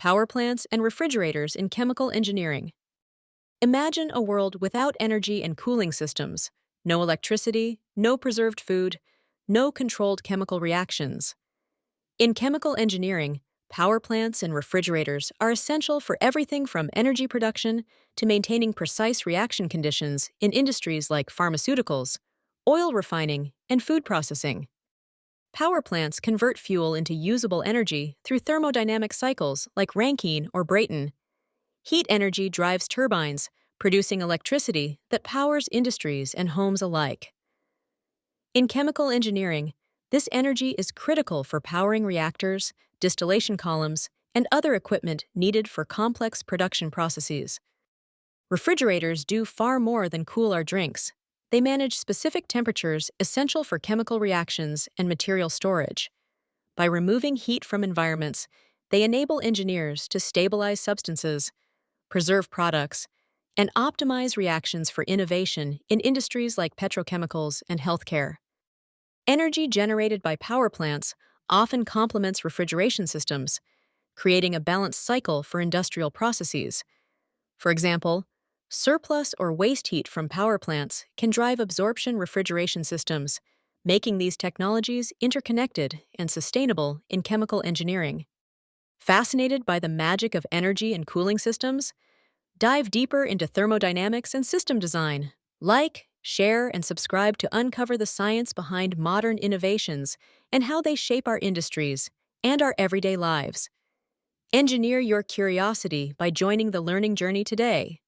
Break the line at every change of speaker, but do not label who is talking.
power plants, and refrigerators in chemical engineering. Imagine a world without energy and cooling systems, no electricity, no preserved food, no controlled chemical reactions. In chemical engineering, power plants and refrigerators are essential for everything from energy production to maintaining precise reaction conditions in industries like pharmaceuticals, oil refining, and food processing. Power plants convert fuel into usable energy through thermodynamic cycles like Rankine or Brayton. Heat energy drives turbines, producing electricity that powers industries and homes alike. In chemical engineering, this energy is critical for powering reactors, distillation columns, and other equipment needed for complex production processes. Refrigerators do far more than cool our drinks. They manage specific temperatures essential for chemical reactions and material storage. By removing heat from environments, they enable engineers to stabilize substances, preserve products, and optimize reactions for innovation in industries like petrochemicals and healthcare. Energy generated by power plants often complements refrigeration systems, creating a balanced cycle for industrial processes. For example, surplus or waste heat from power plants can drive absorption refrigeration systems, making these technologies interconnected and sustainable in chemical engineering. Fascinated by the magic of energy and cooling systems? Dive deeper into thermodynamics and system design. Like, share, and subscribe to uncover the science behind modern innovations and how they shape our industries and our everyday lives. Engineer your curiosity by joining the learning journey today.